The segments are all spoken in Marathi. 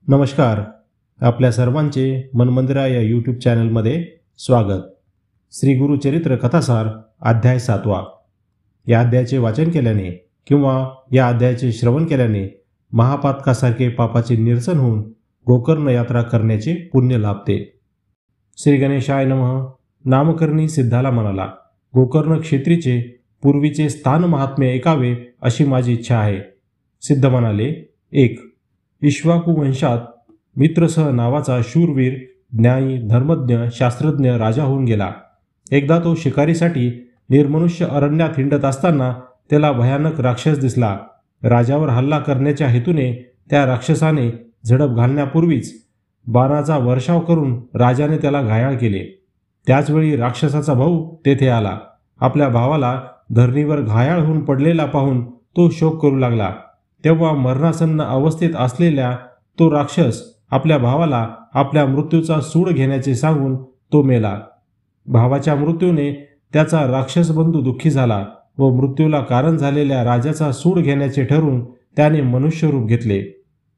नमस्कार. आपल्या सर्वांचे मनमंदिरा या यूट्यूब चॅनलमध्ये स्वागत. श्री गुरुचरित्र कथासार अध्याय 7. या अध्यायाचे वाचन केल्याने किंवा या अध्यायाचे श्रवण केल्याने महापातकासारखे पापाचे निरसन होऊन गोकर्ण यात्रा करण्याचे पुण्य लाभते. श्री गणेशाय नमः. नामकर्णी सिद्धाला म्हणाला, गोकर्ण क्षेत्रीचे पूर्वीचे स्थान महात्म्य ऐकावे अशी माझी इच्छा आहे. सिद्ध म्हणाले, 1. इक्ष्वाकू वंशात मित्रसह नावाचा शूरवीर, न्यायी, धर्मज्ञ, शास्त्रज्ञ राजा होऊन गेला. एकदा तो शिकारीसाठी निर्मनुष्य अरण्यात हिंडत असताना त्याला भयानक राक्षस दिसला. राजावर हल्ला करण्याच्या हेतूने त्या राक्षसाने झडप घालण्यापूर्वीच बाणाचा वर्षाव करून राजाने त्याला घायाळ केले. त्याचवेळी राक्षसाचा भाऊ तेथे आला. आपल्या भावाला धरणीवर घायाळ होऊन पडलेला पाहून तो शोक करू लागला. तेव्हा मरणासन्न अवस्थेत असलेल्या तो राक्षस आपल्या भावाला आपल्या मृत्यूचा सूड घेण्याचे सांगून तो मेला. भावाच्या मृत्यूने त्याचा राक्षस बंधू दुःखी झाला व मृत्यूला कारण झालेल्या राजाचा सूड घेण्याचे ठरवून त्याने मनुष्य रूप घेतले.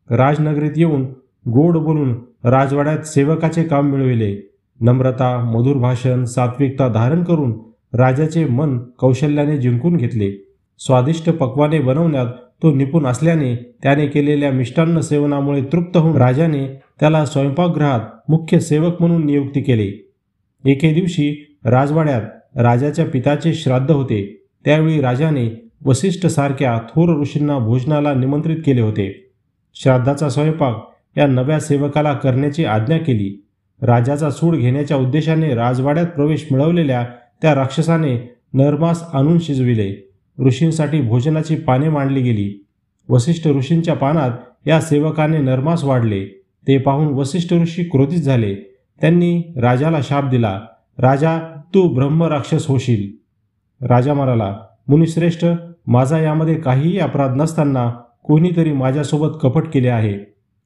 राजनगरीत येऊन गोड बोलून राजवाड्यात सेवकाचे काम मिळविले. नम्रता, मधुर भाषण, सात्विकता धारण करून राजाचे मन कौशल्याने जिंकून घेतले. स्वादिष्ट पक्वाने बनवण्यात तो निपुण असल्याने त्याने केलेल्या मिष्टान्न सेवनामुळे तृप्त होऊन राजाने त्याला स्वयंपाकगृहात मुख्य सेवक म्हणून नियुक्ती केली. एके दिवशी राजवाड्यात राजाच्या पित्याचे श्राद्ध होते. त्यावेळी राजाने वसिष्ठ सारख्या थोर ऋषींना भोजनाला निमंत्रित केले होते. श्राद्धाचा स्वयंपाक या नव्या सेवकाला करण्याची आज्ञा केली. राजाचा सूड घेण्याच्या उद्देशाने राजवाड्यात प्रवेश मिळवलेल्या त्या राक्षसाने नरमास आणून शिजविले. ऋषींसाठी भोजनाची पाने मांडली गेली. वसिष्ठ ऋषींच्या पानात या सेवकाने नरमास वाढले. ते पाहून वसिष्ठ ऋषी क्रोधित झाले. त्यांनी राजाला शाप दिला, राजा, तू ब्रह्मराक्षस होशील. राजा म्हणाला, मुनिश्रेष्ठ, माझा यामध्ये काहीही अपराध नसताना कोणीतरी माझ्यासोबत कपट केले आहे.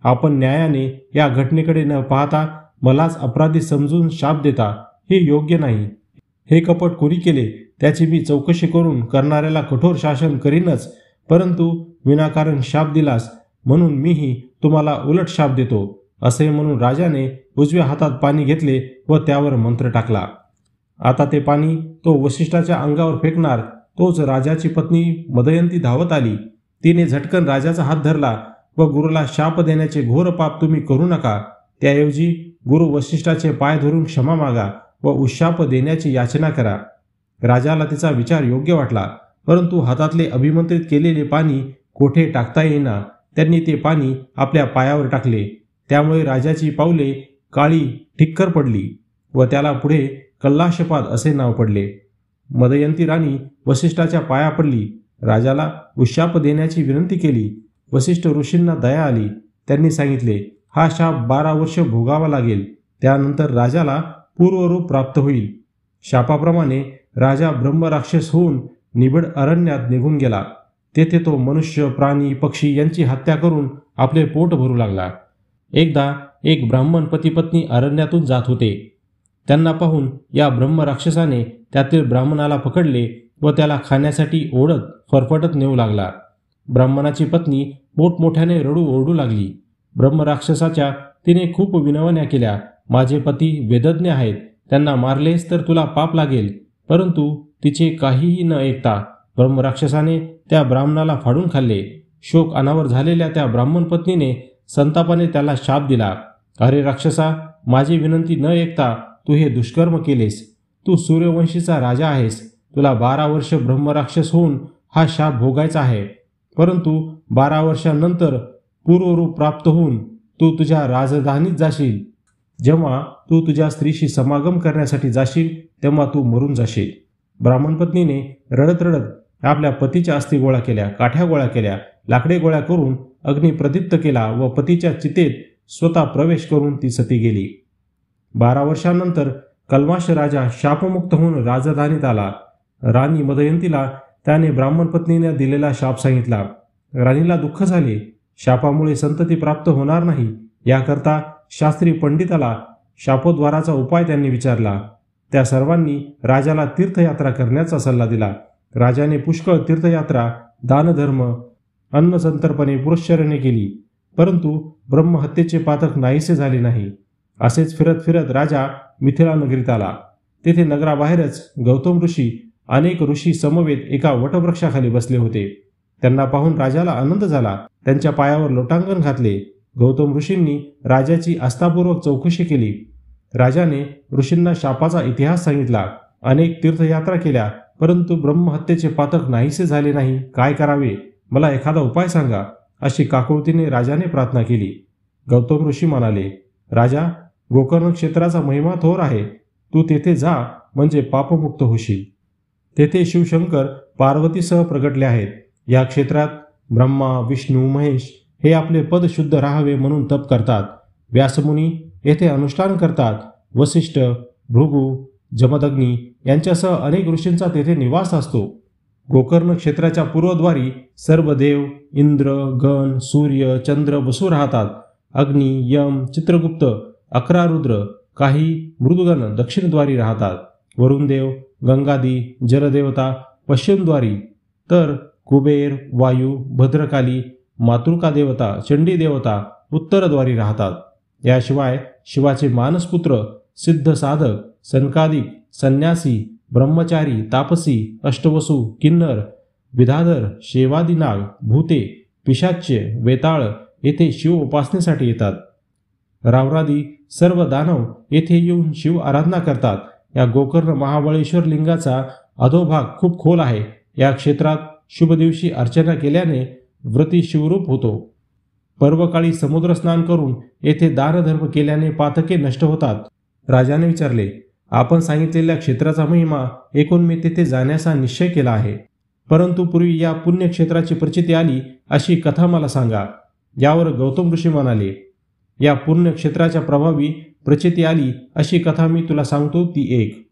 आपण न्यायाने या घटनेकडे न पाहता मलाच अपराधी समजून शाप देता हे योग्य नाही. हे कपट कोणी केले त्याची मी चौकशी करून करणाऱ्याला कठोर शासन करीनच, परंतु विनाकारण शाप दिलास म्हणून मीही तुम्हाला उलट शाप देतो. असे म्हणून राजाने उजव्या हातात पाणी घेतले व त्यावर मंत्र टाकला. आता ते पाणी तो वसिष्ठाच्या अंगावर फेकणार तोच राजाची पत्नी मदयंती धावत आली. तिने झटकन राजाचा हात धरला व गुरुला शाप देण्याचे घोर पाप तुम्ही करू नका. त्याऐवजी गुरु वसिष्ठाचे पाय धरून क्षमा मागा व उशाप देण्याची याचना करा. राजाला तिचा विचार योग्य वाटला, परंतु हातातले अभिमंत्रित केलेले पाणी कोठे टाकता येईना. त्यांनी ते पाणी आपल्या पायावर टाकले. त्यामुळे राजाची पावले काळी ठिक्कर पडली व त्याला पुढे कल्लाशपाद असे नाव पडले. मदयंती राणी वसिष्ठाच्या पाया पडली. राजाला उशाप देण्याची विनंती केली. वसिष्ठ ऋषींना दया आली. त्यांनी सांगितले, हा शाप 12 वर्ष भोगावा लागेल. त्यानंतर राजाला पूर्वरूप प्राप्त होईल. शापाप्रमाणे राजा ब्रह्मराक्षस होऊन निबिड अरण्यात निघून गेला. तेथे तो मनुष्य, प्राणी, पक्षी यांची हत्या करून आपले पोट भरू लागला. एकदा एक ब्राह्मण पतिपत्नी अरण्यातून जात होते. त्यांना पाहून या ब्रह्मराक्षसाने त्यातील ब्राह्मणाला पकडले व त्याला खाण्यासाठी ओढत फरफटत नेऊ लागला. ब्राह्मणाची पत्नी मोठमोठ्याने रडू ओरडू लागली. ब्रह्मराक्षसाच्या तिने खूप विनवण्या केल्या. माझे पती वेदज्ञ आहेत, त्यांना मारलेस तर तुला पाप लागेल. परंतु तिचे काहीही न ऐकता ब्रह्मराक्षसाने त्या ब्राह्मणाला फाडून खाल्ले. शोक अनावर झालेल्या त्या ब्राह्मण पत्नीने संतापाने त्याला शाप दिला. अरे राक्षसा, माझी विनंती न ऐकता तू हे दुष्कर्म केलेस. तू सूर्यवंशीचा राजा आहेस. तुला 12 वर्ष ब्रह्मराक्षस होऊन हा शाप भोगायचा आहे. परंतु 12 वर्षांनंतर पूर्वरूप प्राप्त होऊन तू तुझ्या राजधानीत जाशील. जेव्हा तू तुझ्या स्त्रीशी समागम करण्यासाठी जाशील तेव्हा तू मरून जाशील. ब्राह्मण पत्नीने रडत रडत आपल्या पतीच्या अस्थी गोळा केल्या, काठ्या गोळा केल्या, लाकडे गोळा करून अग्नी प्रदीप्त केला व पतीच्या चितेत स्वतः प्रवेश करून ती सती गेली. 12 वर्षांनंतर कल्माश राजा शापमुक्त होऊन राजधानीत आला. राणी मदयंतीला त्याने ब्राह्मण पत्नीने दिलेला शाप सांगितला. राणीला दुःख झाले. शापामुळे संतती प्राप्त होणार नाही याकरता शास्त्री पंडिताला शापोद्वाराचा उपाय त्यांनी विचारला. त्या सर्वांनी राजाला तीर्थयात्रा करण्याचा सल्ला दिला. राजाने पुष्कळ तीर्थयात्रा, दानधर्म, अन्नसंतर्पणे पुरश्चरणे केली. परंतु ब्रह्महत्येचे पातक नाहीसे झाले नाही. असेच फिरत फिरत राजा मिथिला नगरीत आला. तेथे नगराबाहेरच गौतम ऋषी अनेक ऋषी समवेत एका वटवृक्षाखाली बसले होते. त्यांना पाहून राजाला आनंद झाला. त्यांच्या पायावर लोटांगण घातले. गौतम ऋषींनी राजाची आस्थापूर्वक चौकशी केली. राजाने ऋषींना शापाचा इतिहास सांगितला. अनेक तीर्थयात्रा केल्या, परंतु ब्रह्महत्येचे पातक नाहीसे झाले नाही. काय करावे? मला एखादा उपाय सांगा, अशी काकुळतीने राजाने प्रार्थना केली. गौतम ऋषी म्हणाले, राजा, गोकर्ण क्षेत्राचा महिमा थोर आहे. तू तेथे जा, म्हणजे पापमुक्त होशील. तेथे शिवशंकर पार्वतीसह प्रगटले आहेत. या क्षेत्रात ब्रह्मा, विष्णू, महेश हे आपले पद शुद्ध राहावे म्हणून तप करतात. व्यासमुनी येथे अनुष्ठान करतात. वसिष्ठ, भृगू, जमदग्नी यांच्यासह अनेक ऋषींचा तेथे निवास असतो. गोकर्ण क्षेत्राच्या पूर्वद्वारी सर्व देव, इंद्र, गण, सूर्य, चंद्र, वसू राहतात. अग्नी, यम, चित्रगुप्त, 11 रुद्र, काही मृदुगण दक्षिणद्वारी राहतात. वरुणदेव, गंगादी, जलदेवता पश्चिमद्वारी, तर कुबेर, वायू, भद्रकाली, मातृका देवता, चंडी देवता उत्तरद्वारी राहतात. याशिवाय शिवाचे मानसपुत्र, सिद्ध साधक, सनकादिक, संन्यासी, ब्रह्मचारी, तापसी, अष्टवसू, किन्नर, विधाधर, शेवादिनाग, भूते, पिशाच्य, वेताळ येथे शिव उपासनेसाठी येतात. रावरादी सर्व दानव येथे येऊन शिव आराधना करतात. या गोकर्ण महाबळेश्वर लिंगाचा अधोभाग खूप खोल आहे. या क्षेत्रात शुभ दिवशी अर्चना केल्याने व्रती शिवरूप होतो. पर्वकाळी समुद्र स्नान करून येथे दानधर्म केल्याने पातके नष्ट होतात. राजाने विचारले, आपण सांगितलेल्या क्षेत्राचा महिमा ऐकून मी तेथे जाण्याचा निश्चय केला आहे. परंतु पूर्वी या पुण्यक्षेत्राची प्रचिती आली अशी कथा मला सांगा. यावर गौतम ऋषी म्हणाले, या पुण्यक्षेत्राच्या प्रभावी प्रचिती आली अशी कथा मी तुला सांगतो ती ऐक.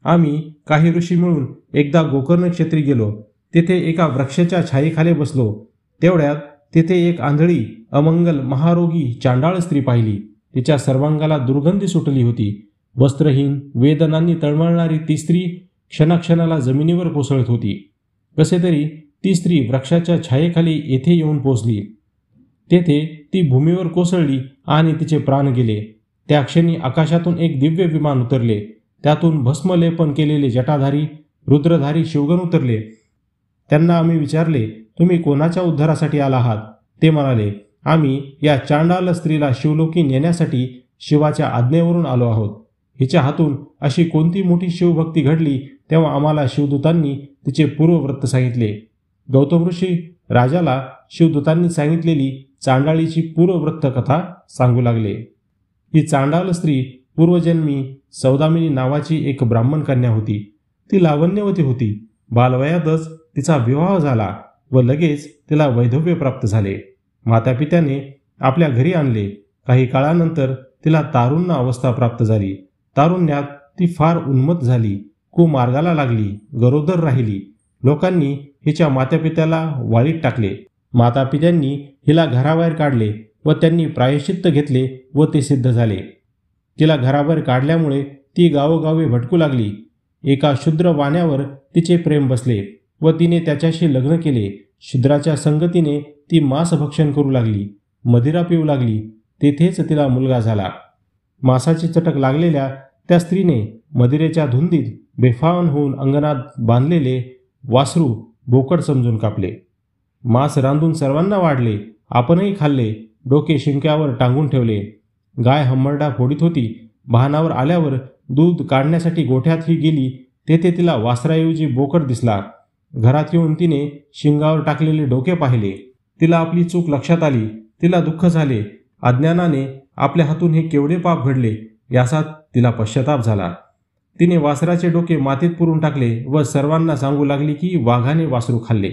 आम्ही काही ऋषी मिळून एकदा गोकर्ण क्षेत्री गेलो. तेथे एका वृक्षाच्या छायेखाली बसलो. तेवढ्यात तेथे एक आंधळी, अमंगल, महारोगी चांडाळ स्त्री पाहिली. तिच्या सर्वांगाला दुर्गंधी सुटली होती. वस्त्रहीन, वेदनांनी तळमळणारी ती स्त्री क्षणाक्षणाला जमिनीवर कोसळत होती. कसे तरी ती स्त्री वृक्षाच्या छायेखाली येथे येऊन पोचली. तेथे ती भूमीवर कोसळली आणि तिचे प्राण गेले. त्या क्षणी आकाशातून एक दिव्य विमान उतरले. त्यातून भस्मलेपन केलेले जटाधारी, रुद्रधारी शिवगण उतरले. त्यांना आम्ही विचारले, तुम्ही कोणाच्या उद्धारासाठी आला आहात? ते म्हणाले, आम्ही या चांडाल स्त्रीला शिवलोकी नेण्यासाठी शिवाच्या आज्ञेवरून आलो आहोत. हिच्या हातून अशी कोणती मोठी शिवभक्ती घडली तेव्हा आम्हाला शिवदूतांनी तिचे पूर्ववृत्त सांगितले. गौतम ऋषी राजाला शिवदूतांनी सांगितलेली चांडाळीची पूर्ववृत्त कथा सांगू लागले. ही चांडाल स्त्री पूर्वजन्मी सौदामिनी नावाची एक ब्राह्मण कन्या होती. ती लावण्यवती होती. बालवयातच तिचा विवाह झाला व लगेच तिला वैधव्य प्राप्त झाले. मातापित्याने आपल्या घरी आणले. काही काळानंतर तिला तारुण्य अवस्था प्राप्त झाली. तारुण्यात ती फार उन्मत्त झाली, कुमार्गाला लागली, गरोदर राहिली. लोकांनी हिच्या मातापित्याला वाळीत टाकले. मातापित्यांनी हिला घराबाहेर काढले व त्यांनी प्रायश्चित्त घेतले व ते सिद्ध झाले. तिला घराबाहेर काढल्यामुळे ती गावोगावी भटकू लागली. एका शूद्र वाण्यावर तिचे प्रेम बसले व तिने त्याच्याशी लग्न केले. शूद्राच्या संगतीने ती मांसभक्षण करू लागली, मदिरा पिऊ लागली. तेथेच तिला मुलगा झाला. मांसाची चटक लागलेल्या त्या स्त्रीने मदिरेच्या धुंदीत बेफाम होऊन अंगणात बांधलेले वासरू बोकड समजून कापले. मांस रांधून सर्वांना वाढले. आपणही खाल्ले. डोके शिंक्यावर टांगून ठेवले. गाय हंबरडा फोडीत होती. वाहनावर आल्यावर दूध काढण्यासाठी गोठ्यात ही गेली. तेथे तिला वासराऐवजी बोकड दिसला. घरात येऊन तिने शिंगावर टाकलेले डोके पाहिले. तिला आपली चूक लक्षात आली. तिला दुःख झाले. अज्ञानाने आपल्या हातून हे केवढे पाप घडले याचा तिला पश्चाताप झाला. तिने वासराचे डोके मातीत पुरून टाकले व सर्वांना सांगू लागली की वाघाने वासरू खाल्ले.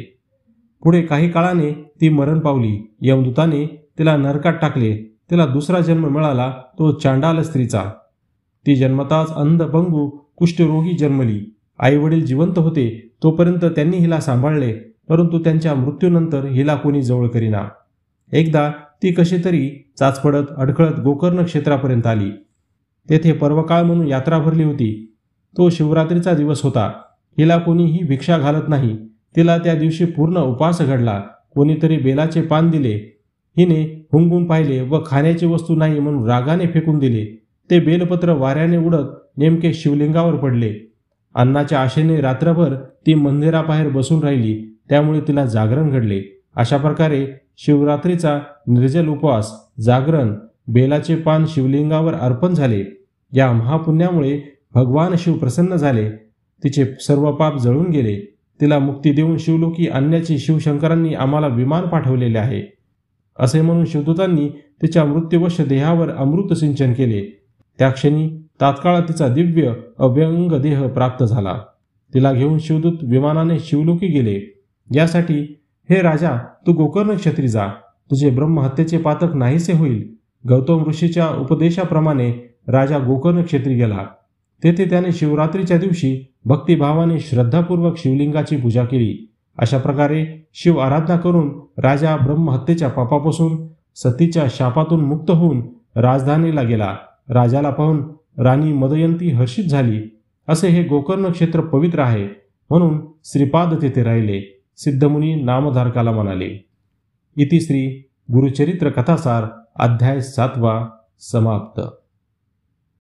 पुढे काही काळाने ती मरण पावली. यमदूताने तिला नरकात टाकले. तिला दुसरा जन्म मिळाला, तो चांडाल स्त्रीचा. ती जन्मताच अंध, पंगू, कुष्ठरोगी जन्मली. आईवडील जिवंत होते तोपर्यंत त्यांनी हिला सांभाळले, परंतु त्यांच्या मृत्यूनंतर हिला कोणी जवळ करीना. एकदा ती कशी तरी चाचपडत अडखळत गोकर्ण क्षेत्रापर्यंत आली. तेथे पर्वकाळ म्हणून यात्रा भरली होती. तो शिवरात्रीचा दिवस होता. हिला कोणीही भिक्षा घालत नाही. तिला त्या दिवशी पूर्ण उपवास घडला. कोणीतरी बेलाचे पान दिले. हिने हुंगून पाहिले व खाण्याची वस्तू नाही म्हणून रागाने फेकून दिले. ते बेलपत्र वाऱ्याने उडत नेमके शिवलिंगावर पडले. अन्नाच्या आशेने रात्रभर ती मंदिराबाहेर बसून राहिली, त्यामुळे तिला जागरण घडले. अशा प्रकारे शिवरात्रीचा निर्जल उपवास, जागरण, बेलाचे पान शिवलिंगावर अर्पण झाले. या महापुण्यामुळे भगवान शिव प्रसन्न झाले. तिचे सर्व पाप जळून गेले. तिला मुक्ती देऊन शिवलोकी आणण्याची शिवशंकरांनी आम्हाला विमान पाठवलेले आहे, असे म्हणून शिवदूतांनी तिच्या मृत्यूवश देहावर अमृत सिंचन केले. त्या क्षणी तात्काळ तिचा दिव्य अव्यंग देह प्राप्त झाला. तिला घेऊन शिवदूत विमानाने शिवलोकी गेले. यासाठी हे राजा, तू गोकर्ण क्षेत्री जा, तुझे ब्रह्महत्येचे पातक नाहीसे होईल. गौतम ऋषीच्या उपदेशाप्रमाणे राजा गोकर्ण क्षेत्री गेला. तेथे त्याने शिवरात्रीच्या दिवशी भक्तिभावाने श्रद्धापूर्वक शिवलिंगाची पूजा केली. अशा प्रकारे शिव आराधना करून राजा ब्रह्महत्येच्या पापापासून, सतीच्या शापातून मुक्त होऊन राजधानीला गेला. राजाला पाहून राणी मदयंती हर्षित झाली. असे हे गोकर्ण क्षेत्र पवित्र आहे म्हणून श्रीपाद तेथे राहिले. सिद्धमुनी नामधारकाला म्हणाले. इति श्री गुरुचरित्र कथासार अध्याय 7 समाप्त.